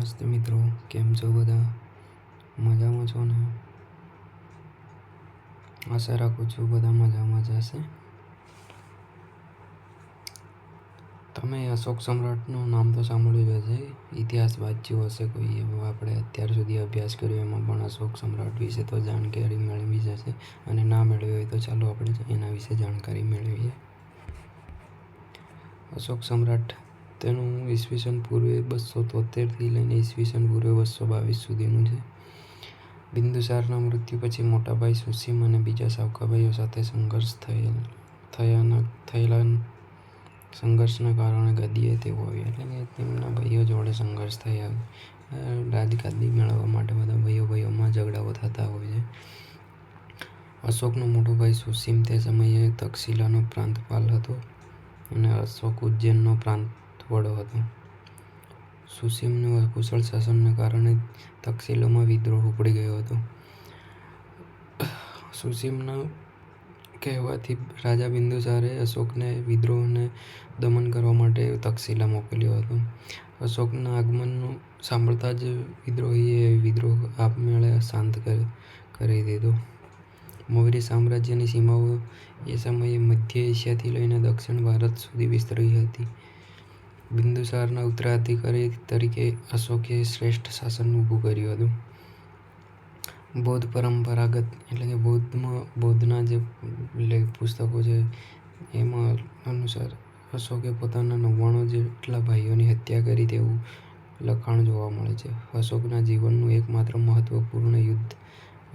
નમસ્તે મિત્રો, કેમ છો બધા? મજામાં છો ને? આશા રાખું છું બધા મજામાં જ હશે. તમે અશોક સમ્રાટનું નામ તો સાંભળ્યું જ હશે. ઇતિહાસ વાંચ્યો હશે કોઈ એવો. આપણે અત્યાર સુધી અભ્યાસ કર્યો એમાં પણ અશોક સમ્રાટ વિશે તો જાણકારી મેળવી જ હશે, અને ના મેળવી હોય તો ચાલો આપણે એના વિશે જાણકારી મેળવીએ. અશોક સમ્રાટ તેનું ઈસવીસન પૂર્વે 273થી લઈને ઈસવીસન પૂર્વે 222 સુધીનું છે. બિંદુસારના મૃત્યુ પછી મોટા ભાઈ સુસીમ અને બીજા સાવકા ભાઈઓ સાથે થયેલા સંઘર્ષના કારણે ગદ્દીએ તેઓ આવ્યા. એટલે કે તેમના ભાઈઓ જોડે સંઘર્ષ થયા. રાજગાદી મેળવવા માટે બધા ભાઈઓમાં ઝઘડાઓ થતા હોય છે. અશોકનો મોટો ભાઈ સુસીમ તે સમયે તક્ષશિલાનો પ્રાંતપાલ હતો અને અશોક ઉજ્જૈનનો પ્રાંત વડો હતો. સુસીમનું અકુશળ શાસનને કારણે તક્ષશિલામાં વિદ્રોહ ઉપડી ગયો હતો. સુસીમના કહેવાથી રાજા બિંદુસારે અશોકને વિદ્રોહને દમન કરવા માટે તક્ષશિલા મોકલ્યો હતો. અશોકના આગમનનું સાંભળતા જ વિદ્રોહીએ વિદ્રોહ આપમેળે શાંત કરી દીધો. મૌર્ય સામ્રાજ્યની સીમાઓ એ સમયે મધ્ય એશિયાથી લઈને દક્ષિણ ભારત સુધી વિસ્તરી હતી. બિંદુસારના ઉત્તરાધિકારી તરીકે અશોકે શ્રેષ્ઠ શાસન ઊભું કર્યું હતું. બૌદ્ધ પરંપરાગત એટલે કે બૌદ્ધના જે પુસ્તકો છે એમાં અનુસાર અશોકે પોતાના 99 જેટલા ભાઈઓની હત્યા કરી તેવું લખાણ જોવા મળે છે. અશોકના જીવનનું એકમાત્ર મહત્વપૂર્ણ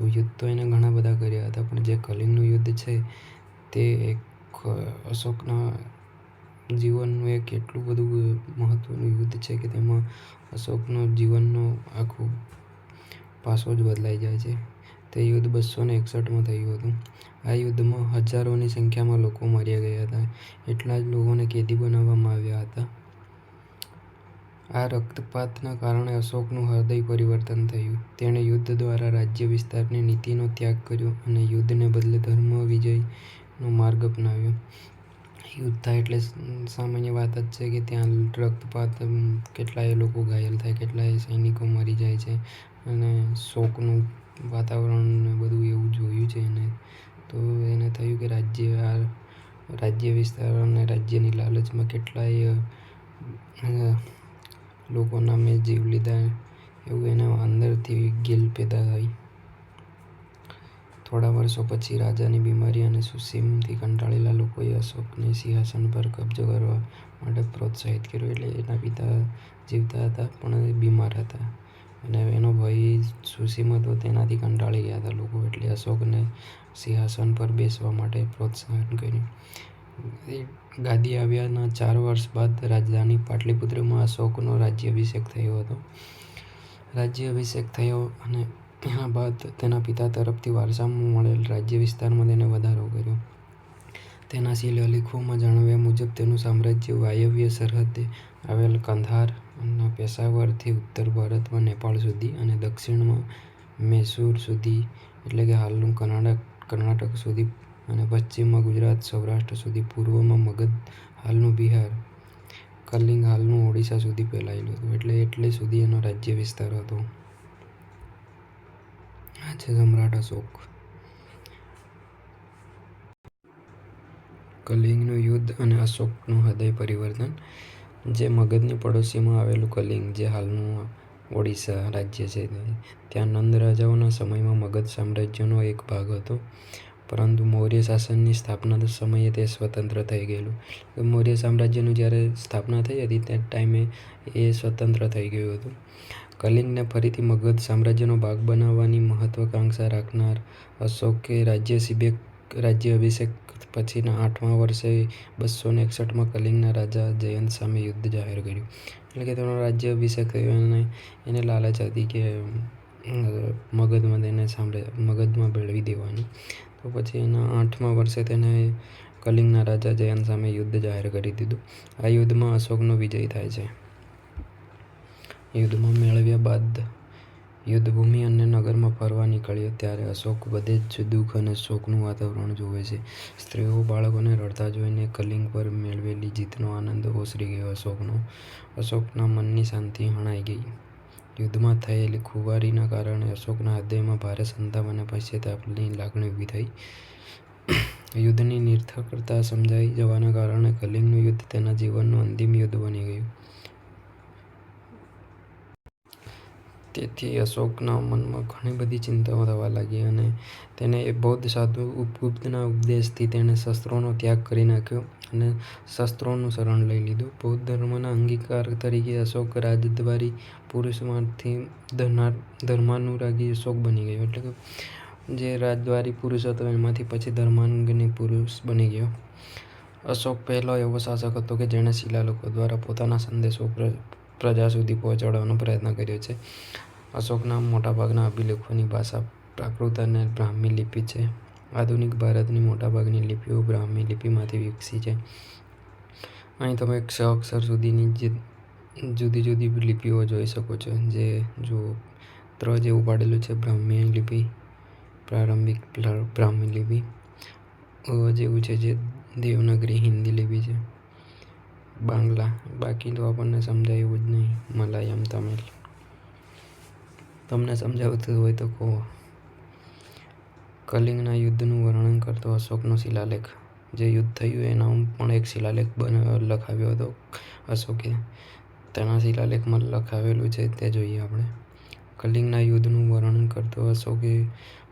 યુદ્ધ તો એને ઘણા બધા કર્યા હતા, પણ જે કલિંગનું યુદ્ધ છે તે એક અશોકના જીવનનું એક એટલું બધું મહત્વનું યુદ્ધ છે કે તેમાં અશોકનો જીવનનો આખો પાસો જ બદલાઈ જાય છે. તે યુદ્ધ 261માં થયું હતું. આ યુદ્ધમાં હજારોની સંખ્યામાં લોકો માર્યા ગયા હતા. એટલા જ લોકોને કેદી બનાવવામાં આવ્યા હતા. આ રક્તપાતના કારણે અશોકનું હૃદય પરિવર્તન થયું. તેણે યુદ્ધ દ્વારા રાજ્ય વિસ્તારની નીતિનો ત્યાગ કર્યો અને યુદ્ધને બદલે ધર્મ વિજયનો માર્ગ અપનાવ્યો. યુદ્ધ થાય એટલે સામાન્ય વાત જ છે કે ત્યાં રક્તપાત, કેટલાય લોકો ઘાયલ થાય, કેટલાય સૈનિકો મરી જાય છે અને શોકનું વાતાવરણ ને બધું એવું જોયું છે એને. તો એને થયું કે રાજ્ય વિસ્તાર અને રાજ્યની લાલચમાં કેટલાય લોકોના મેં જીવ લીધા, એવું એના અંદરથી ગિલ્ટ પેદા થઈ. થોડા વર્ષો પછી રાજાની બીમારી અને સુસીમથી કંટાળેલા લોકોએ અશોકને સિંહાસન પર કબજો કરવા માટે પ્રોત્સાહિત કર્યો. એટલે એના પિતા જીવતા હતા પણ એ બીમાર હતા અને એનો ભાઈ સુસીમ હતો તેનાથી કંટાળી ગયા હતા લોકો, એટલે અશોકને સિંહાસન પર બેસવા માટે પ્રોત્સાહન કર્યું. ગાદી આવ્યાના 4 વર્ષ બાદ રાજધાની પાટલિપુત્રમાં અશોકનો રાજ્યાભિષેક થયો હતો. રાજ્યાભિષેક થયો અને એના બાદ તેના પિતા તરફથી વારસામાં મળેલ રાજ્ય વિસ્તારમાં તેને વધારો કર્યો. તેના શિલાલેખોમાં જણાવ્યા મુજબ તેનું સામ્રાજ્ય વાયવ્ય સરહદે આવેલ કંધાર અને પેશાવરથી ઉત્તર ભારતમાં નેપાળ સુધી અને દક્ષિણમાં મૈસૂર સુધી એટલે કે હાલનું કર્ણાટક સુધી અને પશ્ચિમમાં ગુજરાત સૌરાષ્ટ્ર સુધી, પૂર્વમાં મગધ હાલનું બિહાર, કલિંગ હાલનું ઓડિશા સુધી ફેલાયેલું હતું. એટલે સુધી એનો રાજ્ય વિસ્તાર હતો. આ છે સમ્રાટ અશોક. કલિંગનું યુદ્ધ અને અશોકનું હૃદય પરિવર્તન. જે મગધની પડોશીમાં આવેલું કલિંગ, જે હાલનું ઓડિશા રાજ્ય છે, ત્યાં નંદ રાજાઓના સમયમાં મગધ સામ્રાજ્યનો એક ભાગ હતો, પરંતુ મૌર્ય શાસનની સ્થાપના સમયે તે સ્વતંત્ર થઈ ગયેલું. મૌર્ય સામ્રાજ્યનું જ્યારે સ્થાપના થઈ હતી તે ટાઈમે એ સ્વતંત્ર થઈ ગયું હતું. કલિંગને ફરીથી મગધ સામ્રાજ્યનો ભાગ બનાવવાની મહત્વાકાંક્ષા રાખનાર અશોકે રાજ્યાભિષેક પછીના 8મા વર્ષે 261માં કલિંગના રાજા જયંત સામે યુદ્ધ જાહેર કર્યું. એટલે કે તેનો રાજ્યાભિષેક થયો અને એને લાલચ હતી કે મગધમાં ભેળવી દેવાની. તો પછી એના 8મા વર્ષે તેને કલિંગના રાજા જયંત સામે યુદ્ધ જાહેર કરી દીધું. આ યુદ્ધમાં અશોકનો વિજય થાય છે. યુદ્ધમાં મેળવ્યા બાદ યુદ્ધભૂમિ અને નગરમાં ફરવા નીકળ્યો ત્યારે અશોક બધે જ દુઃખ અને શોકનું વાતાવરણ જોવે છે. સ્ત્રીઓ બાળકોને રડતા જોઈને કલિંગ પર મેળવેલી જીતનો આનંદ ઓસરી ગયો અશોકના મનની શાંતિ હણાઈ ગઈ. યુદ્ધમાં થયેલી ખુવારીના કારણે અશોકના હૃદયમાં ભારે સંતાપ અને પશ્ચાતાપની લાગણી ઊભી થઈ. યુદ્ધની નિરર્થકતા સમજાઈ જવાના કારણે કલિંગનું યુદ્ધ તેના જીવનનું અંતિમ યુદ્ધ બની ગયું. તેથી અશોકના મનમાં ઘણી બધી ચિંતાઓ થવા લાગી અને તેને બૌદ્ધ સાધુ ઉપગુપ્તના ઉપદેશથી તેણે શસ્ત્રોનો ત્યાગ કરી નાખ્યો અને શસ્ત્રોનું શરણ લઈ લીધું. બૌદ્ધ ધર્મના અંગીકાર તરીકે અશોક રાજદ્વારી પુરુષમાંથી ધર્માનુરાગી અશોક બની ગયો. એટલે કે જે રાજદ્વારી પુરુષ હતો એમાંથી પછી ધર્માનુરાગી પુરુષ બની ગયો. અશોક પહેલો એવો શાસક હતો કે જેણે શિલાલેખો દ્વારા પોતાના સંદેશો પ્રજા સુધી પહોંચાડવાનો પ્રયત્ન કર્યો છે. અશોકના મોટાભાગના અભિલેખોની ભાષા પ્રાકૃત અને બ્રાહ્મી લિપિ છે. આધુનિક ભારતની મોટાભાગની લિપિઓ બ્રાહ્મી લિપિમાંથી વિકસી છે. અહીં તમે 6 અક્ષર સુધીની જુદી જુદી લિપિઓ જોઈ શકો છો. જે જો જેવું પાડેલું છે બ્રાહ્મી લિપિ, પ્રારંભિક બ્રાહ્મી લિપિ. જેવું છે જે દેવનાગરી હિન્દી લિપિ છે. બાંગ્લા, બાકી તો આપણને સમજાય એવું જ નહીં. મલયાલમ, તમિલ. તમને સમજાવતું હોય તો કહો. કલિંગના યુદ્ધનું વર્ણન કરતો અશોકનો શિલાલેખ. જે યુદ્ધ થયું એના પણ એક શિલાલેખ લખાવ્યો હતો અશોકે. તેના શિલાલેખમાં લખાવેલું છે તે જોઈએ આપણે. કલિંગના યુદ્ધનું વર્ણન કરતો અશોકે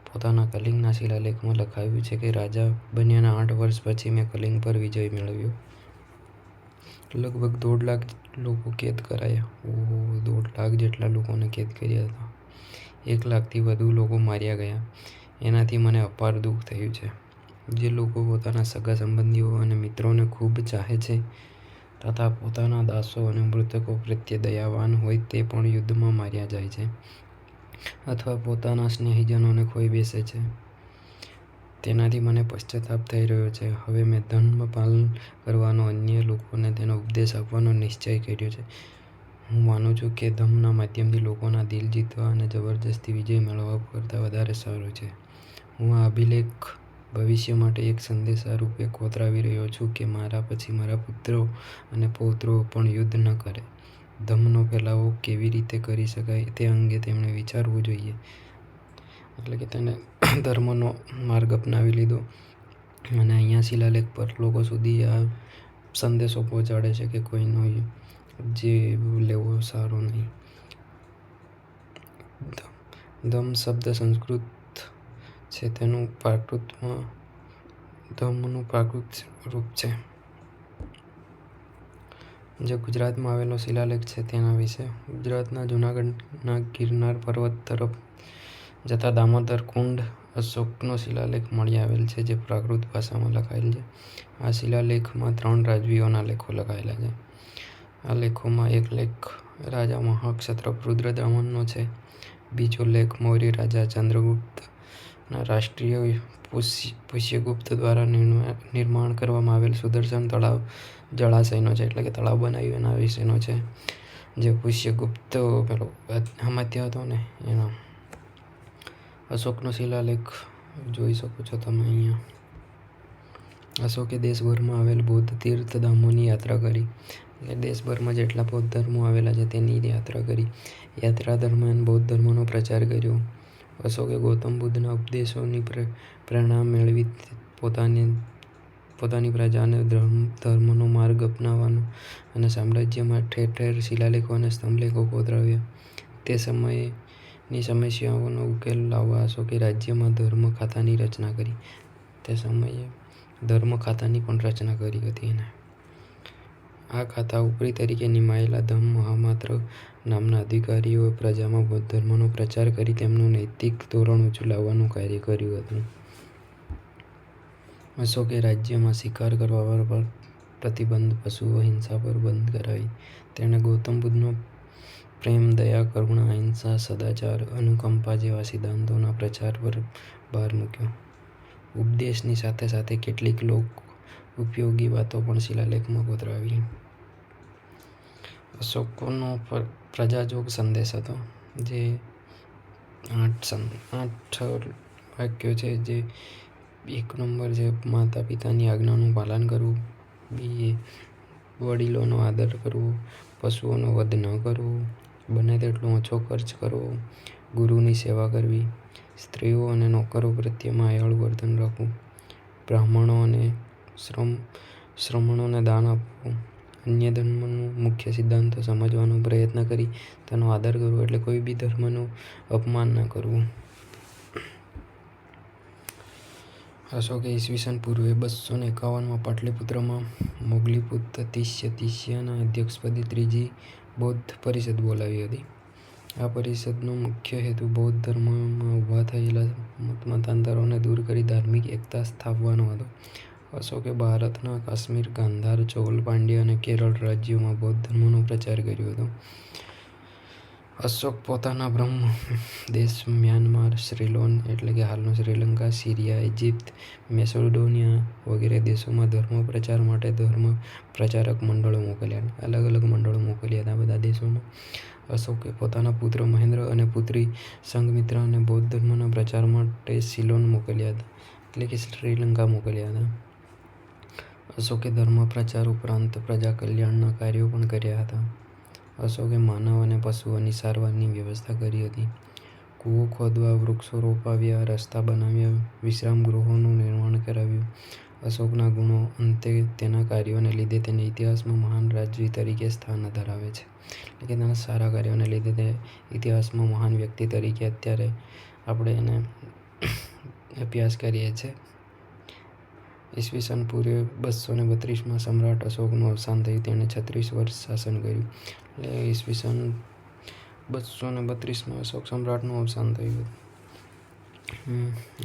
પોતાના કલિંગના શિલાલેખમાં લખાવ્યું છે કે રાજા બન્યાના 8 વર્ષ પછી મેં કલિંગ પર વિજય મેળવ્યો. લગભગ 1.5 લાખ લોકો કેદ કરાયા. ઓહો, 1.5 લાખ જેટલા લોકોને કેદ કર્યા હતા. 1 લાખથી વધુ લોકો માર્યા ગયા. એનાથી મને અપાર દુઃખ થયું છે. જે લોકો પોતાના સગા સંબંધીઓ અને મિત્રોને ખૂબ ચાહે છે તથા પોતાના દાસો અને મૃતકો પ્રત્યે દયાવાન હોય તે પણ યુદ્ધમાં માર્યા જાય છે અથવા પોતાના સ્નેહીજનોને ખોઈ બેસે છે. તેનાથી મને પશ્ચાતાપ થઈ રહ્યો છે. હવે મેં ધર્મ પાલન કરવાનો અન્ય લોકોને તેનો ઉપદેશ આપવાનો નિશ્ચય કર્યો છે. હું માનું છું કે ધર્મના માધ્યમથી લોકોના દિલ જીતવા અને જબરજસ્તી વિજય મેળવવા કરતાં વધારે સારું છે. હું આ અભિલેખ ભવિષ્ય માટે એક સંદેશા રૂપે કોતરાવી રહ્યો છું કે મારા પછી મારા પુત્રો અને પૌત્રો પણ યુદ્ધ ન કરે. ધર્મનો ફેલાવો કેવી રીતે કરી શકાય તે અંગે તેમણે વિચારવું જોઈએ. એટલે કે તેને ધર્મનો માર્ગ અપનાવી લીધો અને અહીંયા શિલાલેખ પર લોકો સુધી આ સંદેશો પહોંચાડે છે કે કોઈનો જીવ લેવો સારો નહીં. ધમ શબ્દ સંસ્કૃત છે. તેનું પ્રાકૃતમાં ધમનું પ્રાકૃત રૂપ છે. જે ગુજરાતમાં આવેલો શિલાલેખ છે તેના વિશે. ગુજરાતના જૂનાગઢના ગિરનાર પર્વત તરફ જતા દામોદર કુંડ અશોકનો શિલાલેખ મળી આવેલ છે જે પ્રાકૃત ભાષામાં લખાયેલ છે. આ શિલાલેખમાં 3 રાજવીઓના લેખો લખાયેલા છે. આ લેખોમાં એક લેખ રાજા મહાક્ષત્રપ રુદ્રદમનનો છે. બીજો લેખ મૌર્ય રાજા ચંદ્રગુપ્તના રાષ્ટ્રીય પુષ્યગુપ્ત દ્વારા નિર્માણ કરવામાં આવેલ સુદર્શન તળાવ જળાશયનો છે. એટલે કે તળાવ બનાવ્યું એના વિશેનો છે. જે પુષ્યગુપ્ત પેલો હમાત્ય હતો ને એનો. અશોકનો શિલાલેખ જોઈ શકો છો તમે અહીંયા. અશોકે દેશભરમાં આવેલ બૌદ્ધ તીર્થધામોની યાત્રા કરી. એટલે દેશભરમાં જેટલા બૌદ્ધ ધર્મો આવેલા છે તેની યાત્રા કરી. યાત્રા દરમિયાન બૌદ્ધ ધર્મનો પ્રચાર કર્યો. અશોકે ગૌતમ બુદ્ધના ઉપદેશોની પ્રેરણા મેળવી પોતાની પ્રજાને ધર્મનો માર્ગ અપનાવવાનો અને સામ્રાજ્યમાં ઠેર ઠેર શિલાલેખો અને સ્તંભલેખો કોતરાવ્યા. તે સમયની સમસ્યાઓનો ઉકેલ લાવવા અશોકે રાજ્યમાં ધર્મ ખાતાની રચના કરી. તે સમયે ધર્મ ખાતાની પણ રચના કરી હતી એને. આ ખાતા ઉપરી તરીકે નિમાયેલા ધમ્મ મહામાત્ર નામના અધિકારીઓએ પ્રજામાં બૌદ્ધ ધર્મનો પ્રચાર કરી તેમનું નૈતિક ધોરણ ઊંચું લાવવાનું કાર્ય કર્યું હતું. અશોકે રાજ્યમાં શિકાર કરવા પર પ્રતિબંધ, પશુઓ હિંસા પર બંધ કરાવી. તેણે ગૌતમ બુદ્ધનો પ્રેમ, દયા, કરુણા, અહિંસા, સદાચાર, અનુકંપા જેવા સિદ્ધાંતોના પ્રચાર પર ભાર મૂક્યો. ઉપદેશની સાથે સાથે કેટલીક લોક ઉપયોગી વાતો પણ શિલાલેખમાં કોતરાવી. અશોકનો પ્રજાજોગ સંદેશ હતો. જે 8 વાક્યો છે. જે 1 નંબર છે માતા પિતાની આજ્ઞાનું પાલન કરવું. 2 વડીલોનો આદર કરવો. પશુઓનો વધ ન કરવો. બને તેટલો ઓછો ખર્ચ કરવો, ગુરુની સેવા કરવી, સ્ત્રીઓ અને નોકરો પ્રત્યે માયાળુ વર્તન રાખવું, બ્રાહ્મણો અને શ્રમણોને દાન આપવું, અન્ય ધર્મનું મુખ્ય સિદ્ધાંતો સમજવાનો પ્રયત્ન કરી તેનો આદર કરવો, એટલે કોઈ બી ધર્મનું અપમાન ન કરવું. અશોકે ઈસવીસન પૂર્વે 251માં પાટલિપુત્રમાં મોગલીપુત્ર તિસ્યના અધ્યક્ષપદે ત્રીજી બૌદ્ધ પરિષદ બોલાવી હતી. આ પરિષદનો મુખ્ય હેતુ બૌદ્ધ ધર્મમાં ઊભા થયેલા મતાંતરોને દૂર કરી ધાર્મિક એકતા સ્થાપવાનો હતો. અશોકે ભારતના કાશ્મીર, ગાંધાર, ચોલ, પાંડ્ય અને કેરળ રાજ્યોમાં બૌદ્ધ ધર્મનો પ્રચાર કર્યો હતો. અશોક પોતાના બ્રહ્મ દેશ મ્યાનમાર, સીલોન એટલે કે હાલનું શ્રીલંકા, સીરિયા, ઇજિપ્ત, મેસેડોનિયા વગેરે દેશોમાં ધર્મ પ્રચાર માટે ધર્મ પ્રચારક મંડળો મોકલ્યા. અલગ અલગ મંડળો મોકલ્યા હતા બધા દેશોમાં. અશોકે પોતાના પુત્ર મહેન્દ્ર અને પુત્રી સંઘમિત્રાને બૌદ્ધ ધર્મના પ્રચાર માટે સીલોન મોકલ્યા હતા, એટલે કે શ્રીલંકા મોકલ્યા હતા. અશોકે ધર્મ પ્રચાર ઉપરાંત પ્રજા કલ્યાણના કાર્યો પણ કર્યા હતા. અશોકે માનવ અને પશુઓની સારવારની વ્યવસ્થા કરી હતી. કૂવો ખોદવા, વૃક્ષો રોપાવ્યા, રસ્તા બનાવ્યા, વિશ્રામ ગૃહોનું નિર્માણ કરાવ્યું. અશોકના ગુણો અંતે તેના કાર્યોને લીધે તેને ઇતિહાસમાં મહાન રાજવી તરીકે સ્થાન ધરાવે છે. એટલે કે તેના સારા કાર્યોને લીધે તે ઇતિહાસમાં મહાન વ્યક્તિ તરીકે અત્યારે આપણે એને અભ્યાસ કરીએ છીએ. ઈસવીસન પૂર્વે 232માં સમ્રાટ અશોકનું અવસાન થયું. તેણે 36 વર્ષ શાસન કર્યું. એટલે ઈસવીસન 232માં અશોક સમ્રાટનું અવસાન થયું.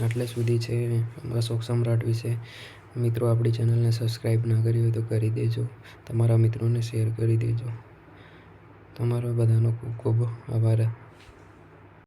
આટલે સુધી છે અશોક સમ્રાટ વિશે. મિત્રો, આપણી ચેનલને સબસ્ક્રાઈબ ના કરી હોય તો કરી દેજો. તમારા મિત્રોને શેર કરી દેજો. તમારા બધાનો ખૂબ ખૂબ આભાર.